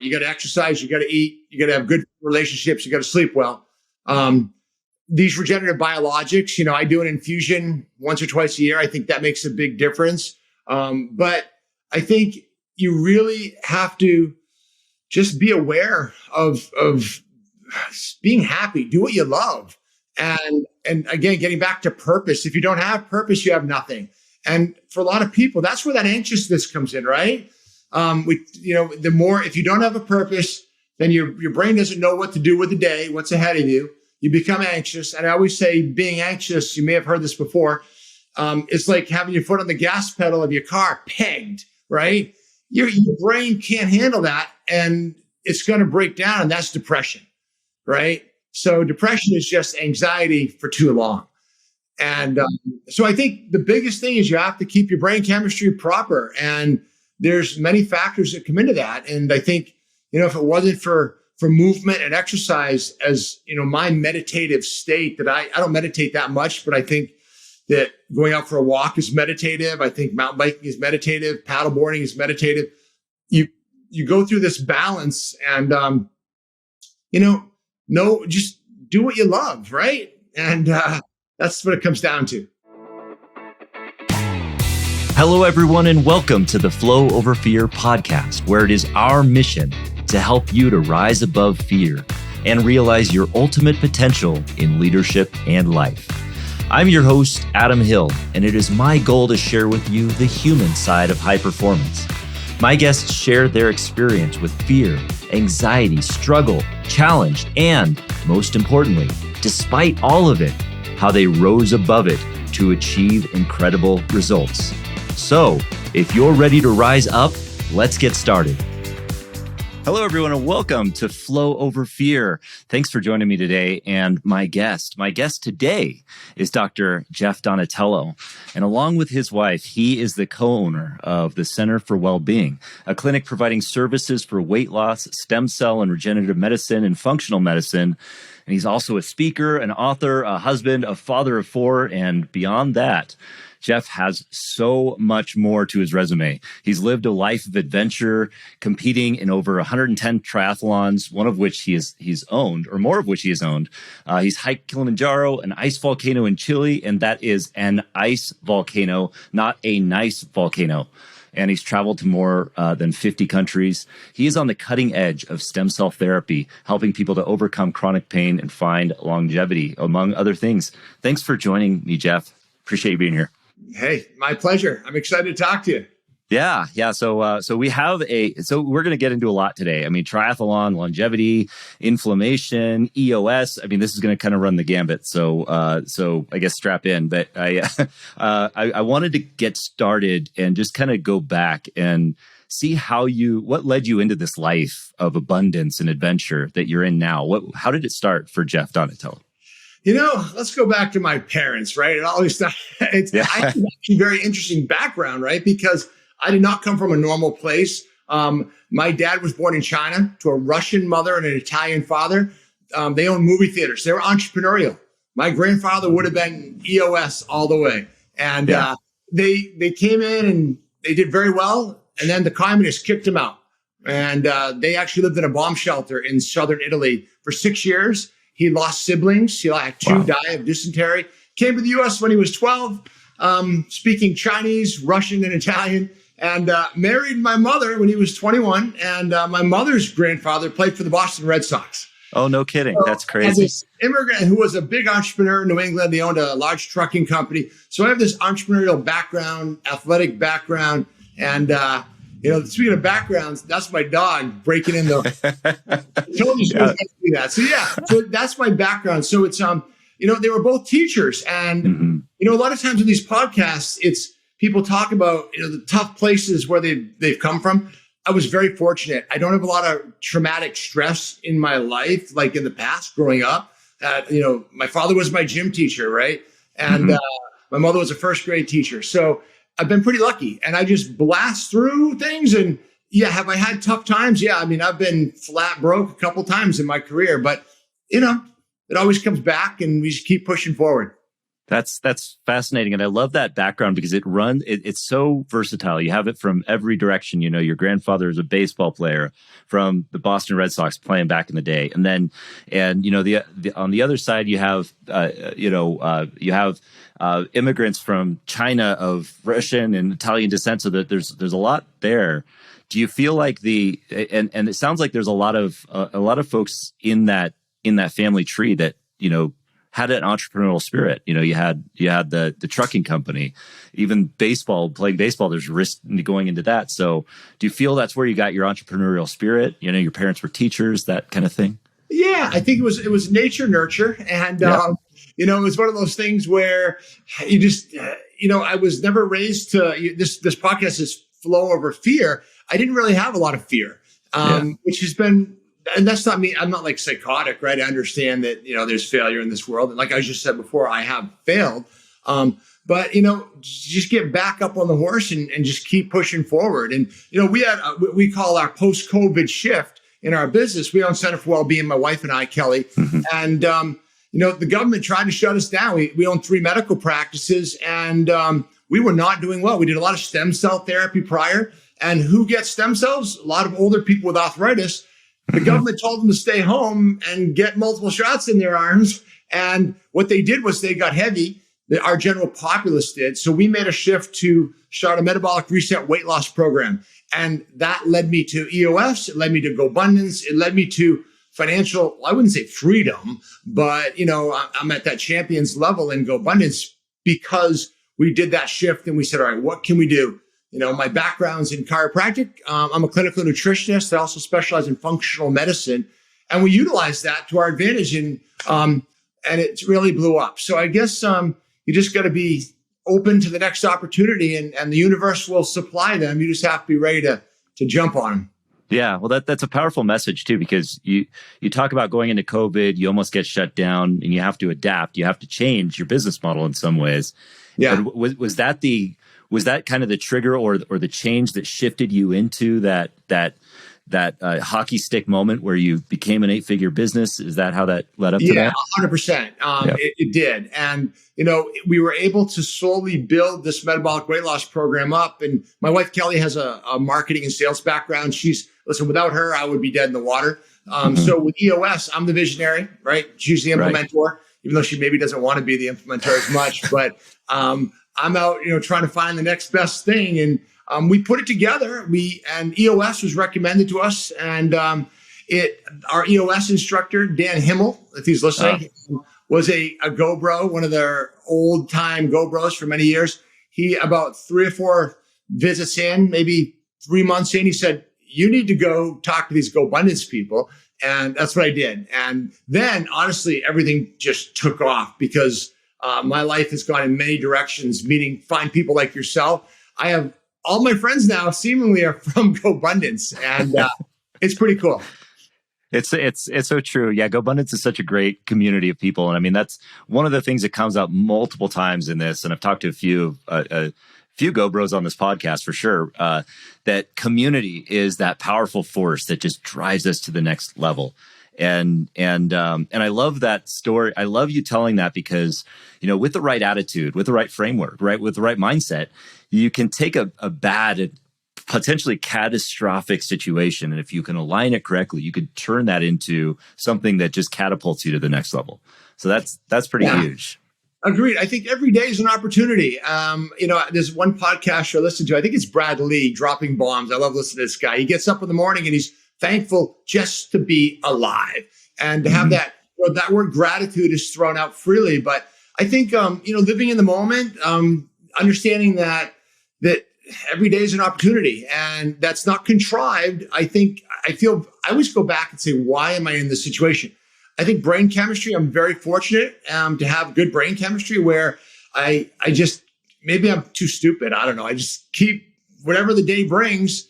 You got to exercise, you got to eat, you got to have good relationships, you got to sleep well. These regenerative biologics, I do an infusion once or twice a year. I think that makes a big difference. But I think you really have to just be aware of being happy, do what you love. And again, getting back to purpose. If you don't have purpose, you have nothing. And for a lot of people, that's where that anxiousness comes in, right? The more, if you don't have a purpose, then your brain doesn't know what to do with the day, what's ahead of you. You become anxious. And I always say being anxious, you may have heard this before. It's like having your foot on the gas pedal of your car pegged, right? Your brain can't handle that and it's going to break down, and that's depression, right? So depression is just anxiety for too long. And so I think the biggest thing is you have to keep your brain chemistry proper. And there's many factors that come into that. And I think, if it wasn't for movement and exercise as, my meditative state, that I don't meditate that much, but I think that going out for a walk is meditative. I think mountain biking is meditative. Paddleboarding is meditative. You go through this balance and, just do what you love, right? And that's what it comes down to. Hello, everyone, and welcome to the Flow Over Fear podcast, where it is our mission to help you to rise above fear and realize your ultimate potential in leadership and life. I'm your host, Adam Hill, and it is my goal to share with you the human side of high performance. My guests share their experience with fear, anxiety, struggle, challenge, and most importantly, despite all of it, how they rose above it to achieve incredible results. So, if you're ready to rise up, let's get started. Hello, everyone, and welcome to Flow Over Fear. Thanks for joining me today. And my guest today is Dr. Jeff Donatello. And along with his wife, he is the co-owner of the Center for Wellbeing, a clinic providing services for weight loss, stem cell and regenerative medicine, and functional medicine. And he's also a speaker, an author, a husband, a father of four, and beyond that, Jeff has so much more to his resume. He's lived a life of adventure, competing in over 110 triathlons, one of which he's owned, or more of which he has owned. He's hiked Kilimanjaro, an ice volcano in Chile, and that is an ice volcano, not a nice volcano. And he's traveled to more than 50 countries. He is on the cutting edge of stem cell therapy, helping people to overcome chronic pain and find longevity, among other things. Thanks for joining me, Jeff. Appreciate you being here. Hey, my pleasure. I'm excited to talk to you. Yeah. So we're going to get into a lot today. I mean, triathlon, longevity, inflammation, EOS. I mean, this is going to kind of run the gambit. So I guess strap in. But I wanted to get started and just kind of go back and see what led you into this life of abundance and adventure that you're in now. How did it start for Jeff Donatello? Let's go back to my parents, right? It always started. I have a very interesting background, right? Because I did not come from a normal place. My dad was born in China to a Russian mother and an Italian father. They owned movie theaters. They were entrepreneurial. My grandfather would have been EOS all the way. And they came in and they did very well. And then the communists kicked them out. And they actually lived in a bomb shelter in southern Italy for 6 years. He lost siblings. He had two die of dysentery. Came to the U.S. when he was 12, speaking Chinese, Russian, and Italian, and married my mother when he was 21. And my mother's grandfather played for the Boston Red Sox. Oh, no kidding. So, that's crazy. This immigrant who was a big entrepreneur in New England. They owned a large trucking company. So I have this entrepreneurial background, athletic background, and speaking of backgrounds, that's my dog breaking in the. I told you she was going to do that. So that's my background. So it's they were both teachers, and a lot of times in these podcasts, it's people talk about the tough places where they've come from. I was very fortunate. I don't have a lot of traumatic stress in my life, like in the past growing up. My father was my gym teacher, right, and my mother was a first grade teacher. So I've been pretty lucky, and I just blast through things. And have I had tough times? Yeah. I mean, I've been flat broke a couple times in my career, but it always comes back and we just keep pushing forward. That's fascinating. And I love that background because it's so versatile. You have it from every direction. You know, your grandfather is a baseball player from the Boston Red Sox playing back in the day. And you know, the on the other side, you have, immigrants from China of Russian and Italian descent. So that there's a lot there. Do you feel like and it sounds like there's a lot of folks in that family tree that, you know, had an entrepreneurial spirit. You know, you had the trucking company, even playing baseball, there's risk going into that. So do you feel that's where you got your entrepreneurial spirit? You know, your parents were teachers, that kind of thing? Yeah, I think it was nature, nurture. And, you know, it was one of those things where you just, I was never raised to, this podcast is flow over fear. I didn't really have a lot of fear, which has been, and that's not me. I'm not like psychotic, right? I understand that, you know, there's failure in this world. And like I just said before, I have failed. But, you know, just get back up on the horse and just keep pushing forward. And, you know, we had, we call our post-COVID shift in our business. We own Center for Wellbeing, my wife and I, Kelly. Mm-hmm. And, you know, the government tried to shut us down. We own 3 medical practices and we were not doing well. We did a lot of stem cell therapy prior. And who gets stem cells? A lot of older people with arthritis. The government told them to stay home and get multiple shots in their arms. And what they did was they got heavy. Our general populace did. So we made a shift to start a metabolic reset weight loss program. And that led me to EOS. It led me to GoBundance. It led me to financial, I wouldn't say freedom, but, you know, I'm at that champions level in GoBundance because we did that shift and we said, all right, what can we do? You know, my background's in chiropractic. I'm a clinical nutritionist. I also specialize in functional medicine. And we utilize that to our advantage. And it really blew up. So I guess you just got to be open to the next opportunity and the universe will supply them. You just have to be ready to jump on them. Yeah, well, that's a powerful message too, because you talk about going into COVID, you almost get shut down and you have to adapt. You have to change your business model in some ways. Yeah. Was that kind of the trigger or the change that shifted you into that hockey stick moment where you became an 8-figure business? Is that how that led up to that? Yeah, 100%. It did. And, you know, we were able to slowly build this metabolic weight loss program up. And my wife, Kelly, has a marketing and sales background. Without her, I would be dead in the water. So with EOS, I'm the visionary, right? She's the implementer, even though she maybe doesn't want to be the implementer as much. But I'm out, you know, trying to find the next best thing. And we put it together. And EOS was recommended to us. And our EOS instructor, Dan Himmel, if he's listening, was a GoBro, one of their old time GoBros for many years. He, about 3 or 4 visits in, maybe 3 months in, he said, you need to go talk to these GoBundance people. And that's what I did. And then honestly, everything just took off because my life has gone in many directions, meaning find people like yourself. I have all my friends now seemingly are from GoBundance, and it's pretty cool. It's so true. Yeah, GoBundance is such a great community of people, and I mean that's one of the things that comes out multiple times in this. And I've talked to a few GoBros on this podcast for sure. That community is that powerful force that just drives us to the next level. And I love that story. I love you telling that because, you know, with the right attitude, with the right framework, right, with the right mindset, you can take a bad and potentially catastrophic situation. And if you can align it correctly, you could turn that into something that just catapults you to the next level. So that's pretty huge. Agreed. I think every day is an opportunity. You know, there's one podcast I listen to. I think it's Brad Lee, Dropping Bombs. I love listening to this guy. He gets up in the morning and he's thankful just to be alive and to have that, you know, that word gratitude is thrown out freely. But I think, you know, living in the moment, understanding that every day is an opportunity and that's not contrived. I always go back and say, why am I in this situation? I think brain chemistry, I'm very fortunate to have good brain chemistry where I just, maybe I'm too stupid. I don't know. I just keep whatever the day brings.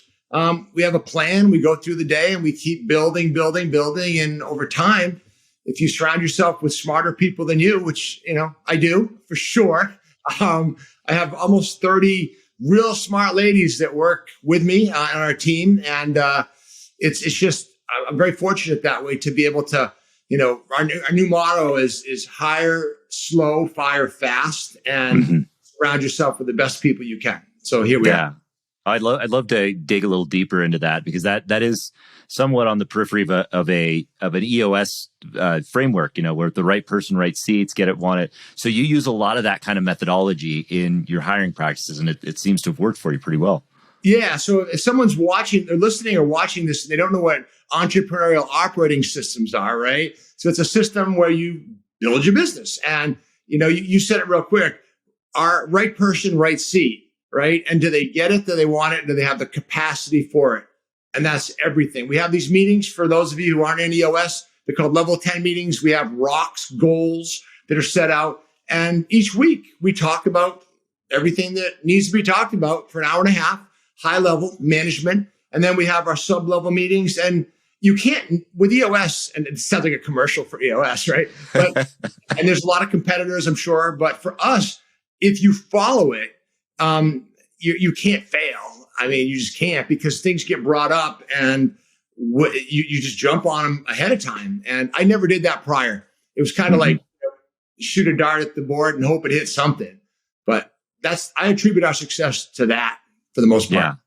We have a plan. We go through the day and we keep building. And over time, if you surround yourself with smarter people than you, which, you know, I do for sure. I have almost 30 real smart ladies that work with me on our team. And it's just, I'm very fortunate that way to be able to, you know, our new motto is hire slow, fire fast, and surround yourself with the best people you can. So here we are. I'd love to dig a little deeper into that, because that is somewhat on the periphery of an EOS framework, where the right person, right seats, get it, want it. So you use a lot of that kind of methodology in your hiring practices, and it seems to have worked for you pretty well. Yeah. So if someone's watching or listening or watching this, and they don't know what entrepreneurial operating systems are, right? So it's a system where you build your business, and you said it real quick. Our right person, right seat. Right. And do they get it? Do they want it? Do they have the capacity for it? And that's everything. We have these meetings for those of you who aren't in EOS. They're called level 10 meetings. We have rocks, goals that are set out. And each week we talk about everything that needs to be talked about for an hour and a half, high level management. And then we have our sub level meetings. And you can't with EOS, and it sounds like a commercial for EOS, right? But, and there's a lot of competitors, I'm sure. But for us, if you follow it, you can't fail. I mean, you just can't, because things get brought up and you just jump on them ahead of time. And I never did that prior. It was kind of like shoot a dart at the board and hope it hits something. But I attribute our success to that for the most part.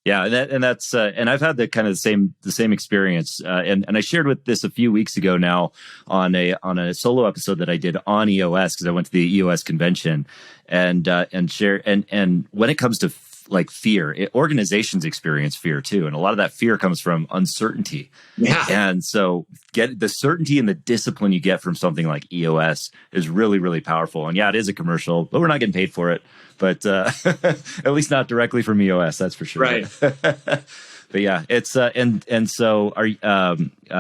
Yeah, and that's and I've had the same experience, and I shared with this a few weeks ago now on a solo episode that I did on EOS, because I went to the EOS convention, and when it comes to fear, organizations experience fear too, and a lot of that fear comes from uncertainty. Yeah, and so get the certainty and the discipline you get from something like EOS is really, really powerful. And yeah, it is a commercial, but we're not getting paid for it. But at least not directly from EOS, that's for sure. Right. But yeah, it's and so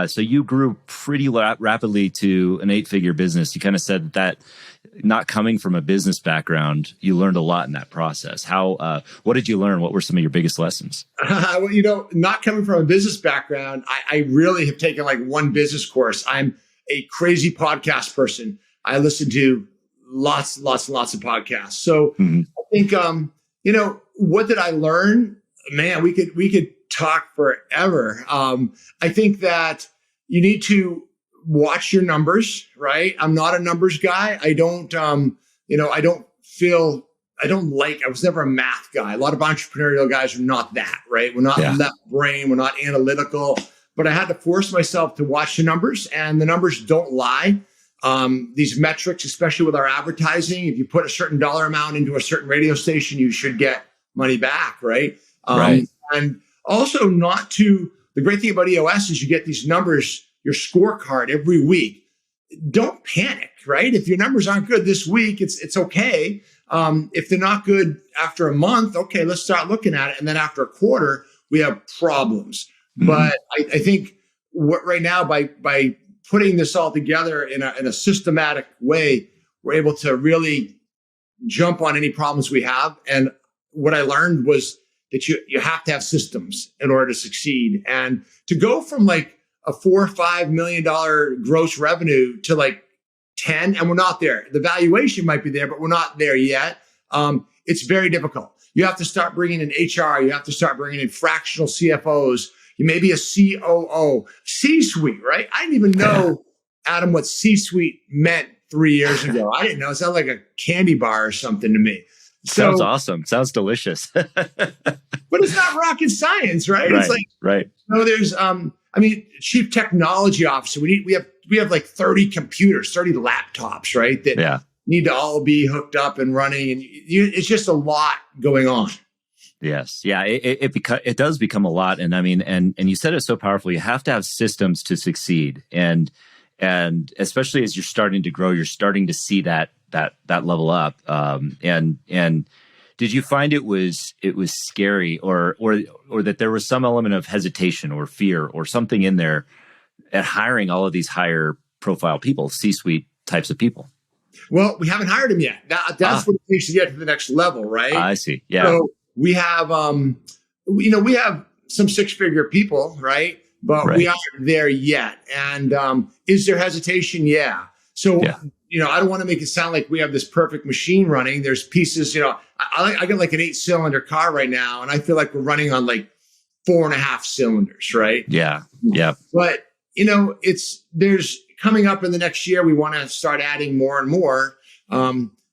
so you grew pretty rapidly to an 8-figure business. You kind of said that not coming from a business background, you learned a lot in that process. What did you learn? What were some of your biggest lessons? Well, not coming from a business background, I really have taken one business course. I'm a crazy podcast person. I listen to lots and lots of podcasts. So I think, what did I learn? Man, we could talk forever. I think that you need to watch your numbers, right? I'm not a numbers guy. I was never a math guy. A lot of entrepreneurial guys are not that, right? We're not left brain. We're not analytical, but I had to force myself to watch the numbers, and the numbers don't lie. These metrics, especially with our advertising, if you put a certain dollar amount into a certain radio station, you should get money back, right? Right. And also the great thing about EOS is you get these numbers, your scorecard every week. Don't panic, right? If your numbers aren't good this week, it's okay. If they're not good after a month, okay, let's start looking at it. And then after a quarter, we have problems. But I think right now, by putting this all together in a systematic way, we're able to really jump on any problems we have. And what I learned was that you have to have systems in order to succeed. And to go from a $4 or $5 million gross revenue to 10, and we're not there. The valuation might be there, but we're not there yet. It's very difficult. You have to start bringing in HR. You have to start bringing in fractional CFOs. You may be a COO, C-suite, right? I didn't even know, Adam, what C-suite meant 3 years ago. I didn't know. It sounded like a candy bar or something to me. Sounds awesome. Sounds delicious. But it's not rocket science, right? Right, It's right. There's, chief technology officer. We have 30 computers, 30 laptops, right? That need to all be hooked up and running. And it's just a lot going on. Yes. Yeah. It does become a lot. And and you said it so powerfully. You have to have systems to succeed. And especially as you're starting to grow, you're starting to see that level up. And did you find it was scary or that there was some element of hesitation or fear or something in there at hiring all of these higher profile people, C-suite types of people? Well, we haven't hired them yet. That's what it takes to get to the next level, right? I see. Yeah. So we have, we have some 6-figure people, right? But we aren't there yet. And is there hesitation? Yeah. So, I don't want to make it sound like we have this perfect machine running. There's pieces, I got an 8-cylinder car right now, and I feel like we're running on 4.5 cylinders, right? Yeah. Yeah. But, there's coming up in the next year, we want to start adding more and more.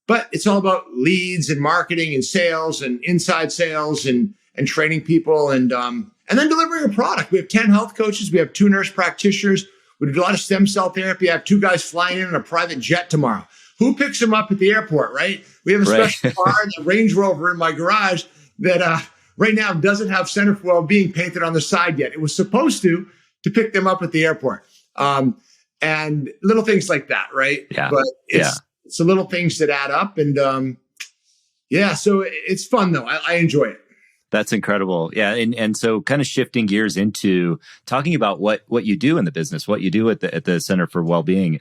But it's all about leads and marketing and sales and inside sales and training people and then delivering a product. We have 10 health coaches. We have 2 nurse practitioners. We do a lot of stem cell therapy. I have 2 guys flying in on a private jet tomorrow. Who picks them up at the airport, right? We have a special car, the Range Rover in my garage that right now doesn't have center foil being painted on the side yet. It was supposed to pick them up at the airport. And little things like that, right? Yeah. But it's the little things that add up. And so it's fun though. I enjoy it. That's incredible. Yeah. And so kind of shifting gears into talking about what you do in the business, what you do at the Center for Wellbeing.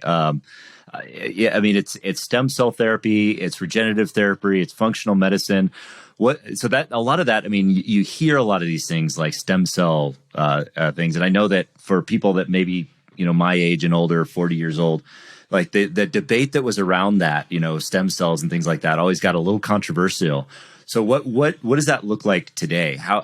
It's stem cell therapy, it's regenerative therapy, it's functional medicine. That a lot of that, you hear a lot of these things like stem cell things. And I know that for people that maybe, my age and older, 40 years old, like the debate that was around that, stem cells and things like that always got a little controversial. So what does that look like today? How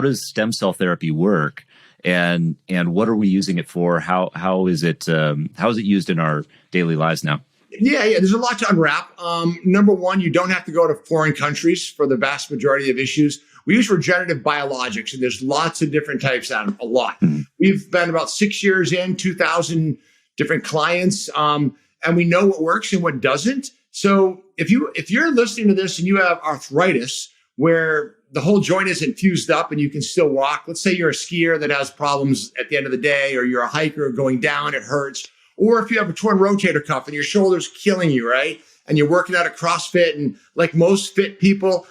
does stem cell therapy work? And what are we using it for? How is it used in our daily lives now? Yeah. There's a lot to unwrap. Number one, you don't have to go to foreign countries for the vast majority of issues. We use regenerative biologics, and there's lots of different types out of a lot. Mm-hmm. We've been about 6 years in, 2,000 different clients, and we know what works and what doesn't. So if you're listening to this and you have arthritis where the whole joint isn't fused up and you can still walk, let's say you're a skier that has problems at the end of the day, or you're a hiker going down, it hurts. Or if you have a torn rotator cuff and your shoulder's killing you, right? And you're working out at CrossFit, and like most fit people,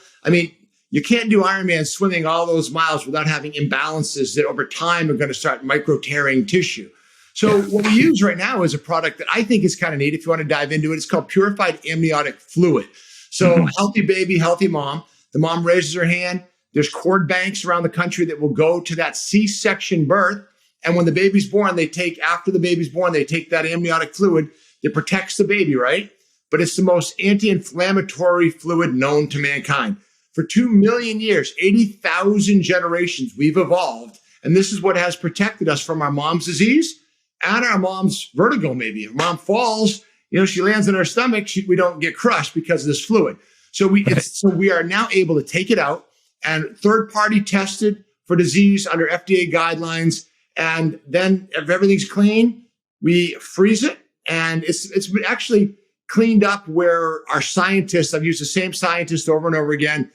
you can't do Ironman swimming all those miles without having imbalances that over time are going to start micro tearing tissue. So what we use right now is a product that I think is kind of neat. If you want to dive into it, it's called purified amniotic fluid. So healthy baby, healthy mom. The mom raises her hand. There's cord banks around the country that will go to that C-section birth. And when the baby's born, after the baby's born, they take that amniotic fluid that protects the baby, right? But it's the most anti-inflammatory fluid known to mankind. For 2 million years, 80,000 generations, we've evolved. And this is what has protected us from our mom's disease and our mom's vertigo, maybe. If mom falls, she lands on her stomach, we don't get crushed because of this fluid. So we are now able to take it out and third-party tested for disease under FDA guidelines. And then if everything's clean, we freeze it. And it's actually cleaned up where our scientists, I've used the same scientist over and over again.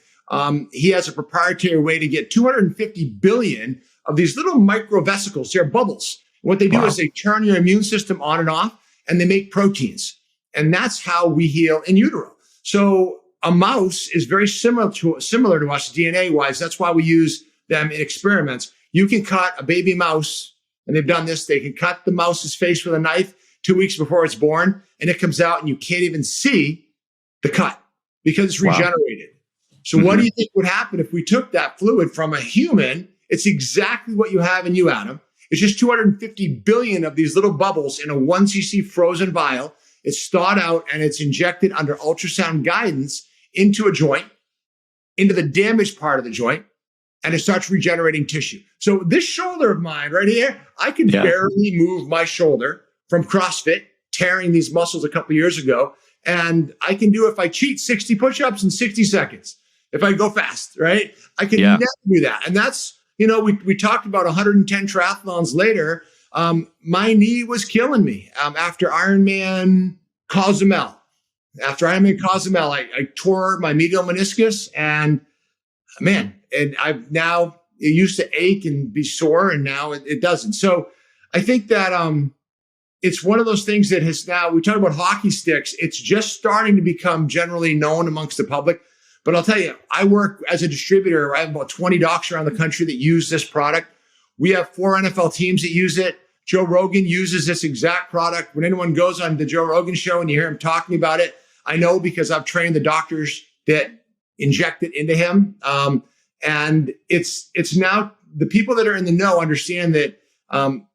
He has a proprietary way to get 250 billion of these little microvesicles. They're bubbles. What they do is they turn your immune system on and off, and they make proteins. And that's how we heal in utero. So a mouse is very similar to us DNA-wise. That's why we use them in experiments. You can cut a baby mouse, and they've done this. They can cut the mouse's face with a knife 2 weeks before it's born, and it comes out, and you can't even see the cut because it's regenerated. So what do you think would happen if we took that fluid from a human? It's exactly what you have in you, Adam. It's just 250 billion of these little bubbles in a 1 cc frozen vial. It's thawed out, and it's injected under ultrasound guidance into a joint, into the damaged part of the joint, and it starts regenerating tissue. So this shoulder of mine right here, I can barely move my shoulder from CrossFit, tearing these muscles a couple years ago. And I can do, if I cheat, 60 push-ups in 60 seconds. If I go fast, right? I can never do that. And that's, we talked about 110 triathlons later. My knee was killing me after Ironman Cozumel. I tore my medial meniscus, and it used to ache and be sore, and now it doesn't. So I think that it's one of those things that has now, we talk about hockey sticks. It's just starting to become generally known amongst the public. But I'll tell you, I work as a distributor. I have about 20 docs around the country that use this product. We have 4 NFL teams that use it. Joe Rogan uses this exact product. When anyone goes on the Joe Rogan show and you hear him talking about it, I know because I've trained the doctors that inject it into him. And it's now, the people that are in the know understand that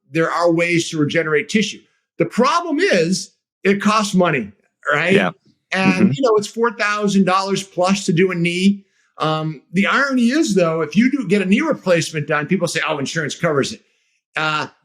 there are ways to regenerate tissue. The problem is it costs money, right? Yeah. And, it's $4,000 plus to do a knee. The irony is, though, if you do get a knee replacement done, people say, oh, insurance covers it.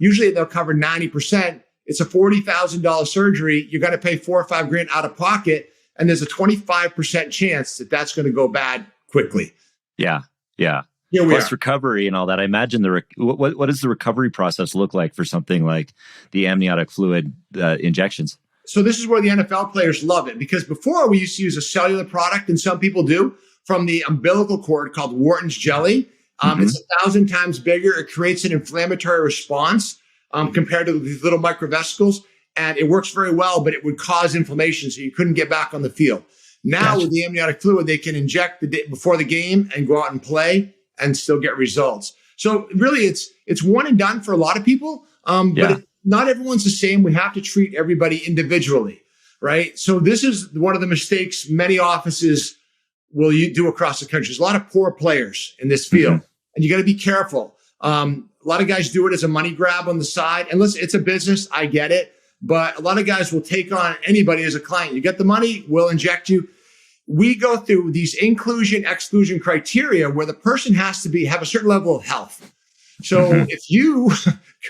Usually they'll cover 90%. it's a $40,000 surgery. You're going to pay $4 or $5 grand out of pocket. And there's a 25% chance that that's going to go bad quickly. Yeah. Yeah. Plus recovery and all that. I imagine what does the recovery process look like for something like the amniotic fluid injections? So this is where the NFL players love it, because before we used to use a cellular product, and some people do, from the umbilical cord called Wharton's jelly. It's 1,000 times bigger. It creates an inflammatory response compared to these little microvesicles. And it works very well, but it would cause inflammation, so you couldn't get back on the field. Now with the amniotic fluid, they can inject the day before the game and go out and play and still get results. So really, it's one and done for a lot of people, but not everyone's the same. We have to treat everybody individually, right? So this is one of the mistakes many offices will do across the country. There's a lot of poor players in this field, and you got to be careful. A lot of guys do it as a money grab on the side. And listen, it's a business. I get it. But a lot of guys will take on anybody as a client. You get the money, we'll inject you. We go through these inclusion, exclusion criteria where the person has to have a certain level of health. So if you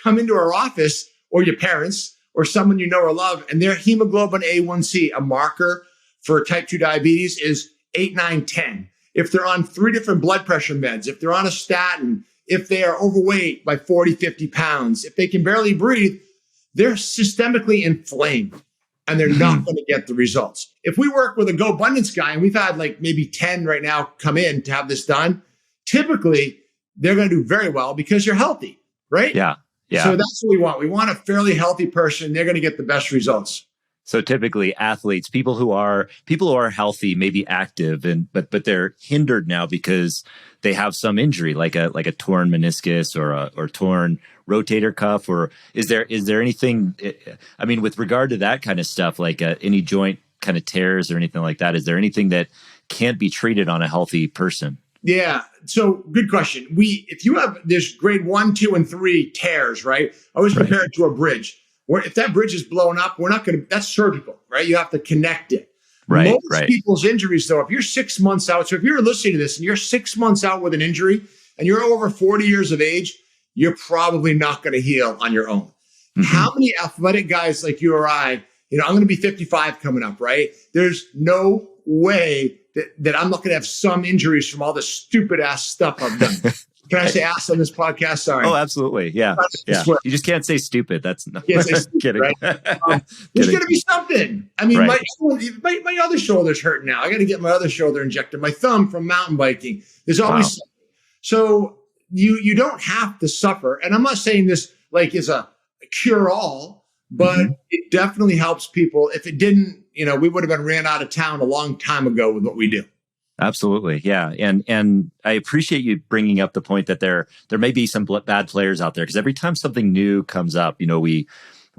come into our office, or your parents or someone you know or love, and their hemoglobin A1C, a marker for type 2 diabetes, is 8, 9, 10. If they're on 3 different blood pressure meds, if they're on a statin, if they are overweight by 40, 50 pounds, if they can barely breathe, they're systemically inflamed and they're not going to get the results. If we work with a GoBundance guy, and we've had like maybe 10 right now come in to have this done, typically they're going to do very well because you're healthy, right? Yeah. Yeah. So that's what we want. We want a fairly healthy person. They're going to get the best results. So typically athletes, people who are healthy, maybe active, but they're hindered now because they have some injury, like a torn meniscus or torn rotator cuff, or is there anything? I mean, with regard to that kind of stuff, like any joint kind of tears or anything like that, is there anything that can't be treated on a healthy person? Yeah. So good question. If you have this grade 1, 2, and 3 tears, right? I always compare it to a bridge. Where if that bridge is blown up, that's surgical, right? You have to connect it. Right. Most people's injuries, though, if you're 6 months out, so if you're listening to this and you're 6 months out with an injury and you're over 40 years of age, you're probably not going to heal on your own. How many athletic guys like you or I, I'm going to be 55 coming up, right? There's no way that I'm not going to have some injuries from all the stupid ass stuff I've done. Can I say ass on this podcast? Sorry. Oh, absolutely. Yeah. Yeah. You just can't say stupid. That's not stupid, kidding. Right? There's going to be something. I mean, my other shoulder's hurting now. I got to get my other shoulder injected. My thumb from mountain biking. There's always something. So you don't have to suffer. And I'm not saying this like is a cure all, but it definitely helps people. If it didn't, we would have been ran out of town a long time ago with what we do. Absolutely. Yeah. And I appreciate you bringing up the point that there may be some bad players out there, because every time something new comes up, we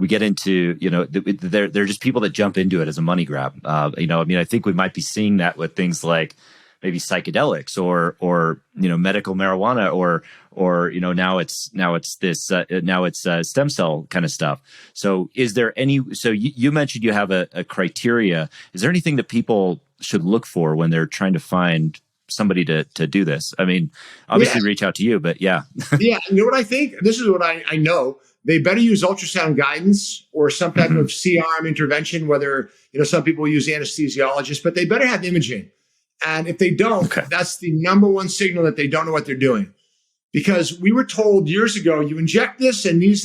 get into, they're just people that jump into it as a money grab. I think we might be seeing that with things like maybe psychedelics or medical marijuana or now it's stem cell kind of stuff. So is there you mentioned you have a criteria. Is there anything that people should look for when they're trying to find somebody to do this? I mean, obviously reach out to you, but yeah. Yeah. You know what I think? This is what I know. They better use ultrasound guidance or some type of C-arm intervention, whether, some people use anesthesiologists, but they better have imaging. And if they don't, that's the number one signal that they don't know what they're doing. Because we were told years ago, you inject this and these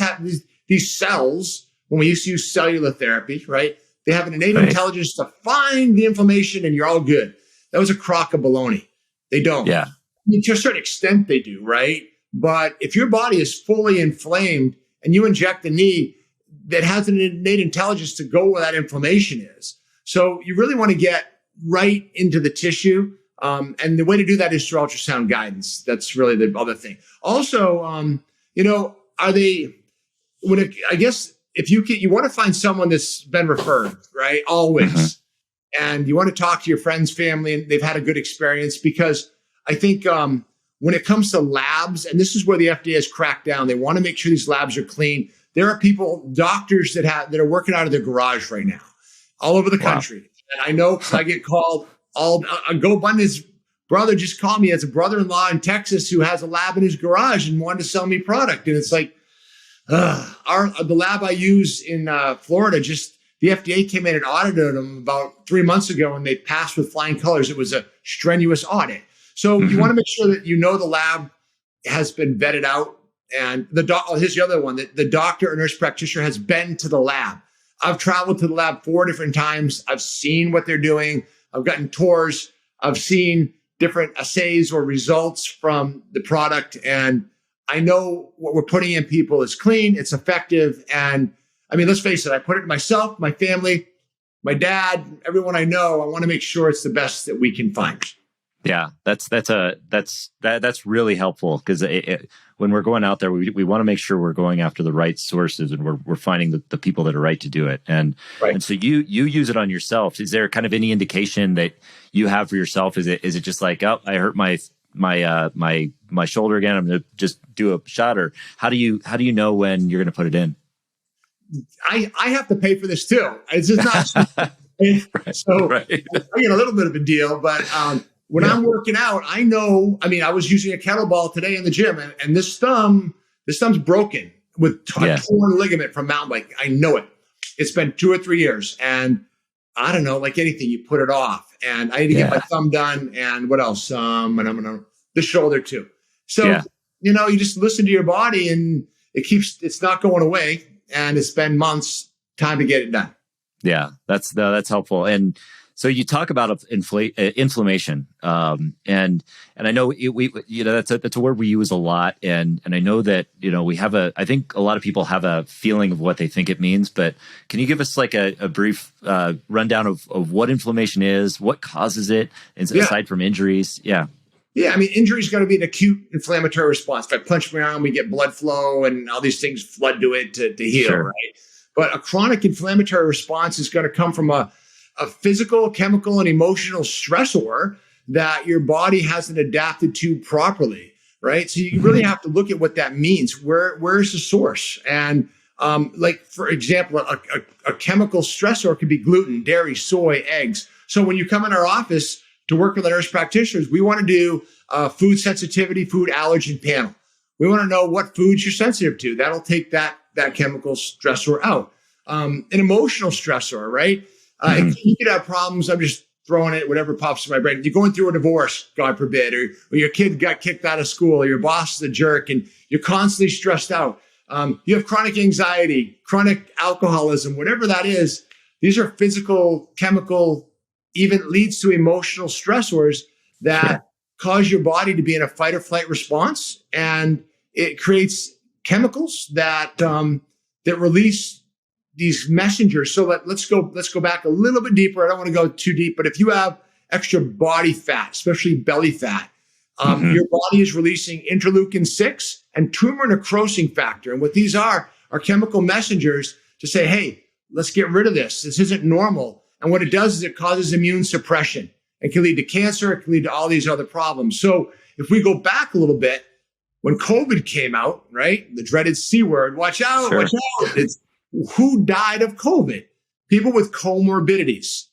cells, when we used to use cellular therapy, right? They have an innate intelligence to find the inflammation and you're all good. That was a crock of baloney. They don't. Yeah. I mean, to a certain extent they do, right? But if your body is fully inflamed and you inject a knee that has an innate intelligence to go where that inflammation is. So you really want to get right into the tissue. And the way to do that is through ultrasound guidance. That's really the other thing. Also, if you want to find someone that's been referred, right? Always. And you want to talk to your friends, family, and they've had a good experience, because I think when it comes to labs, and this is where the FDA has cracked down, they want to make sure these labs are clean. There are doctors that are working out of their garage right now, all over the country. And I know because I get called GoBundance brother just called me as a brother-in-law in Texas who has a lab in his garage and wanted to sell me product. And it's like, The lab I use in Florida, just the FDA came in and audited them about 3 months ago, and they passed with flying colors. It was a strenuous audit. So you want to make sure that the lab has been vetted out. And here's the other one, that the doctor or nurse practitioner has been to the lab. I've traveled to the lab 4 different times. I've seen what they're doing. I've gotten tours. I've seen different assays or results from the product. And I know what we're putting in people is clean, it's effective. And I mean, let's face it, I put it in myself, my family, my dad, everyone I know. I want to make sure it's the best that we can find. Yeah, that's really helpful, because when we're going out there, we want to make sure we're going after the right sources, and we're finding the people that are right to do it. And so you use it on yourself. Is there kind of any indication that you have for yourself? Is it just like, oh, I hurt my shoulder again, I'm going to just do a shot? Or how do you know when you're going to put it in? I have to pay for this too. It's just not so I get a little bit of a deal, but when I'm working out, I know, I was using a kettlebell today in the gym, and this thumb's broken with a torn ligament from mountain bike. I know it. It's been 2 or 3 years, and I don't know, like anything, you put it off, and I need to get my thumb done, and what else? And I'm gonna the shoulder too. So you just listen to your body, and it's not going away, and it's been months. Time to get it done. Yeah, that's helpful. And so you talk about inflammation, and I know that's a word we use a lot, and I know that we have I think a lot of people have a feeling of what they think it means, but can you give us like a brief rundown of what inflammation is, what causes it, aside from injuries? Yeah, injury is going to be an acute inflammatory response. If I punch my arm, we get blood flow, and all these things flood to it to heal, right? But a chronic inflammatory response is going to come from a physical, chemical, and emotional stressor that your body hasn't adapted to properly, right? So you really have to look at what that means. Where's the source? And like, for example, a chemical stressor could be gluten, dairy, soy, eggs. So when you come in our office to work with our nurse practitioners, we want to do a food sensitivity, food allergen panel. We want to know what foods you're sensitive to. That'll take that chemical stressor out. An emotional stressor, right? You could have problems. I'm just throwing it, whatever pops in my brain. You're going through a divorce, God forbid, or your kid got kicked out of school, or your boss is a jerk, and you're constantly stressed out. You have chronic anxiety, chronic alcoholism, whatever that is. These are physical, chemical, even leads to emotional stressors that cause your body to be in a fight or flight response, and it creates chemicals that release these messengers. So let's go back a little bit deeper. I don't want to go too deep, but if you have extra body fat, especially belly fat, your body is releasing interleukin-6 and tumor necrosing factor. And what these are chemical messengers to say, hey, let's get rid of this. This isn't normal. And what it does is it causes immune suppression. It can lead to cancer. It can lead to all these other problems. So if we go back a little bit, when COVID came out, right, the dreaded C word, watch out, watch out. It's who died of COVID? People with comorbidities,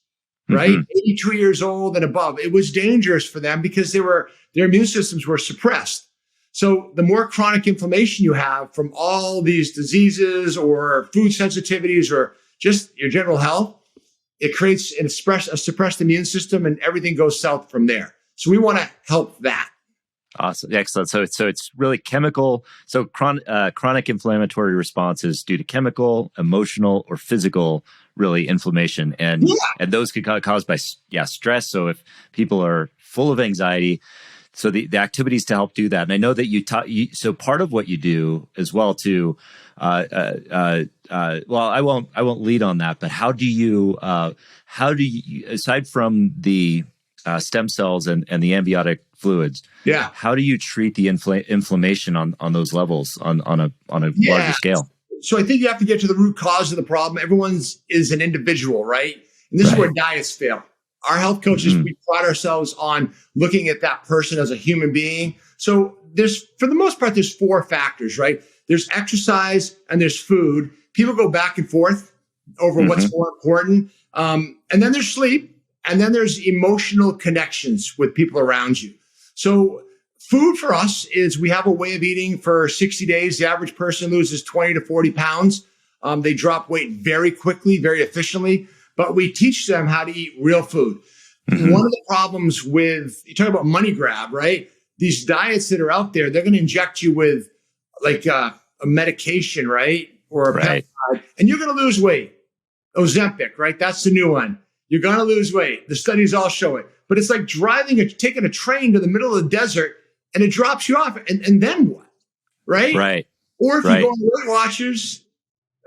right? 82 years old and above. It was dangerous for them because their immune systems were suppressed. So the more chronic inflammation you have from all these diseases or food sensitivities or just your general health, it creates a suppressed immune system, and everything goes south from there. So we want to help that. Awesome. Excellent. So it's really chemical. So chronic inflammatory responses due to chemical, emotional, or physical, really, inflammation. And those could be caused by stress. So if people are full of anxiety, so the activities to help do that. And I know that so part of what you do as well too, well, I won't lead on that, but how do you, aside from the stem cells and the amniotic fluids, how do you treat the inflammation on those levels on a larger scale? So I think you have to get to the root cause of the problem. Everyone's is an individual, right? And this is where diets fail. Our health coaches, we pride ourselves on looking at that person as a human being. So for the most part, there's 4 factors, right? There's exercise and there's food. People go back and forth over what's more important. And then there's sleep. And then there's emotional connections with people around you. So food for us is we have a way of eating for 60 days. The average person loses 20 to 40 pounds. They drop weight very quickly, very efficiently, but we teach them how to eat real food. Mm-hmm. One of the problems with, you talk about money grab, right? These diets that are out there, they're going to inject you with like a medication, right? Or a peptide, and you're going to lose weight. Ozempic, right? That's the new one. You're going to lose weight. The studies all show it. But it's like taking a train to the middle of the desert and it drops you off. And then what? Right? Right. Or if you go on Weight Watchers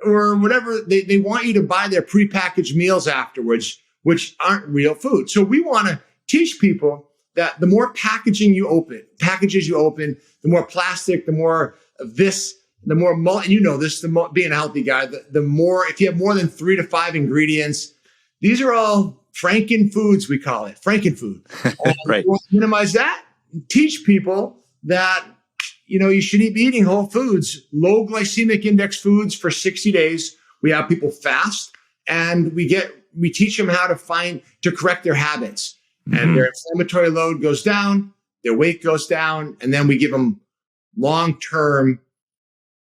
or whatever, they want you to buy their prepackaged meals afterwards, which aren't real food. So we want to teach people that the more packages you open, the more plastic, the more of this, the more, and you know this, being a healthy guy, the more, if you have more than 3 to 5 ingredients, these are all Franken foods, we call it, Frankenfood. Right. We want to minimize that. Teach people that, you should be eating whole foods, low glycemic index foods for 60 days. We have people fast and we teach them how to correct their habits. Mm-hmm. And their inflammatory load goes down, their weight goes down, and then we give them long-term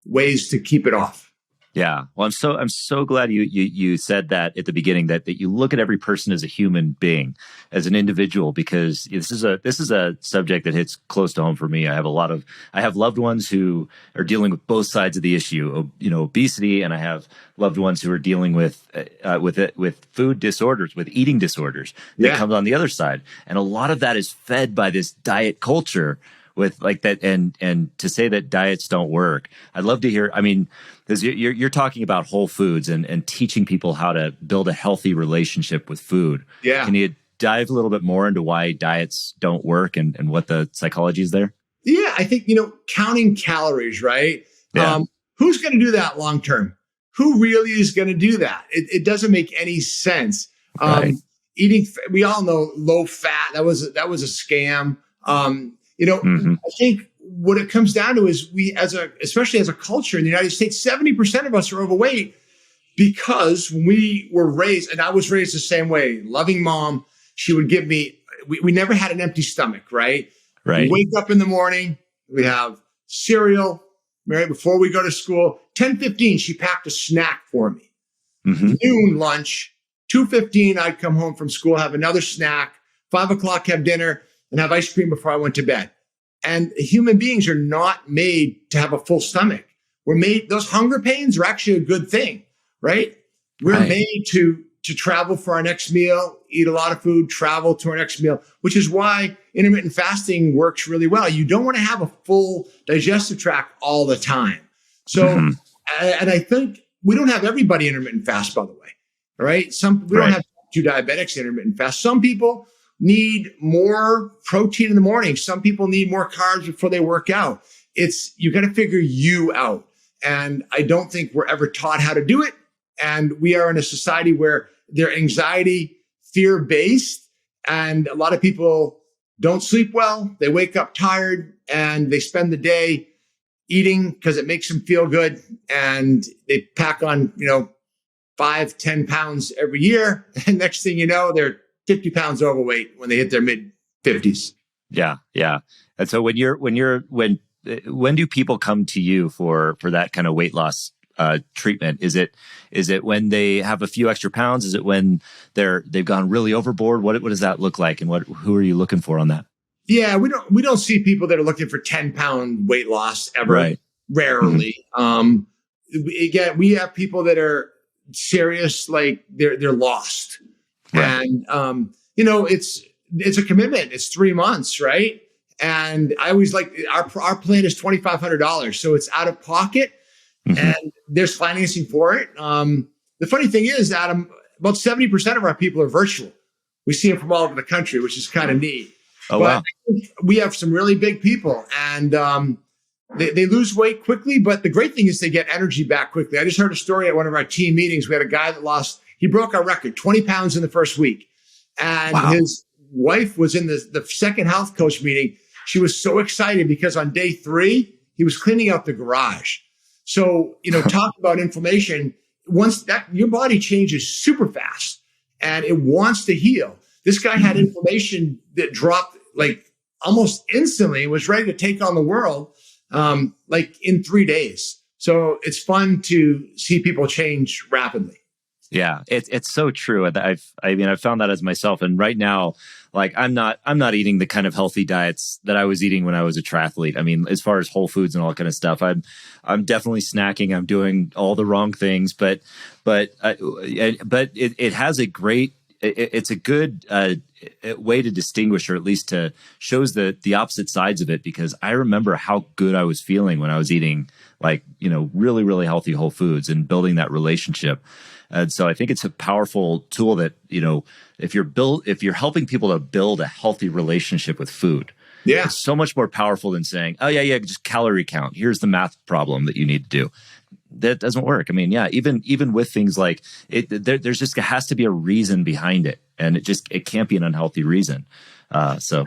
ways to keep it off. Yeah. Well, I'm so glad you said that at the beginning, that you look at every person as a human being, as an individual, because this is a subject that hits close to home for me. I have loved ones who are dealing with both sides of the issue, obesity, and I have loved ones who are dealing with food disorders, with eating disorders that comes on the other side. And a lot of that is fed by this diet culture with like that. And to say that diets don't work, I'd love to hear, because you're talking about whole foods and teaching people how to build a healthy relationship with food. Yeah. Can you dive a little bit more into why diets don't work and what the psychology is there? Yeah, I think, counting calories, right? Yeah. Who's going to do that long term? Who really is going to do that? It doesn't make any sense. Right. Eating, we all know low fat, that was a scam. Mm-hmm. I think what it comes down to is especially as a culture in the United States, 70% of us are overweight because when we were raised, and I was raised the same way, loving mom, she would give me, we never had an empty stomach, right? Right. We wake up in the morning, we have cereal, right, before we go to school. 10:15, she packed a snack for me. Mm-hmm. Noon lunch, 2:15, I'd come home from school, have another snack, 5 o'clock, have dinner, and have ice cream before I went to bed. And human beings are not made to have a full stomach. Those hunger pains are actually a good thing, right? We're made to travel for our next meal, eat a lot of food, travel to our next meal, which is why intermittent fasting works really well. You don't want to have a full digestive tract all the time. So, and I think we don't have everybody intermittent fast, by the way, all right? We don't have 2 diabetics intermittent fast. Some people need more protein in the morning. Some people need more carbs before they work out. You got to figure you out. And I don't think we're ever taught how to do it. And we are in a society where they're anxiety, fear-based, and a lot of people don't sleep well. They wake up tired and they spend the day eating because it makes them feel good. And they pack on, 5, 10 pounds every year. And next thing you know, they're 50 pounds overweight when they hit their mid 50s. Yeah. Yeah. And so when do people come to you for that kind of weight loss treatment? Is it when they have a few extra pounds? Is it when they've gone really overboard? What does that look like? And who are you looking for on that? Yeah, we don't see people that are looking for 10-pound weight loss ever. Right. Rarely. Again, we have people that are serious, like they're lost. Right. And, it's a commitment. It's 3 months, right? And I always like our plan is $2,500. So it's out of pocket and there's financing for it. The funny thing is, Adam, about 70% of our people are virtual. We see them from all over the country, which is kind of neat. Oh, wow. We have some really big people and, they lose weight quickly, but the great thing is they get energy back quickly. I just heard a story at one of our team meetings. We had a guy that he broke our record, 20 pounds in the first week. And his wife was in the second health coach meeting. She was so excited because on day 3, he was cleaning out the garage. So, talk about inflammation. Once your body changes super fast and it wants to heal. This guy had inflammation that dropped like almost instantly was ready to take on the world, like in 3 days. So it's fun to see people change rapidly. Yeah, it's so true. I've found that as myself. And right now, like I'm not eating the kind of healthy diets that I was eating when I was a triathlete. I mean, as far as whole foods and all that kind of stuff, I'm definitely snacking. I'm doing all the wrong things, but it has a great. It's a good way to distinguish, or at least to shows the opposite sides of it. Because I remember how good I was feeling when I was eating like, really, really healthy whole foods and building that relationship. And so I think it's a powerful tool that, if you're helping people to build a healthy relationship with food, it's so much more powerful than saying, oh yeah, just calorie count. Here's the math problem that you need to do. That doesn't work. I mean, even with things like there's just has to be a reason behind it. And it can't be an unhealthy reason. So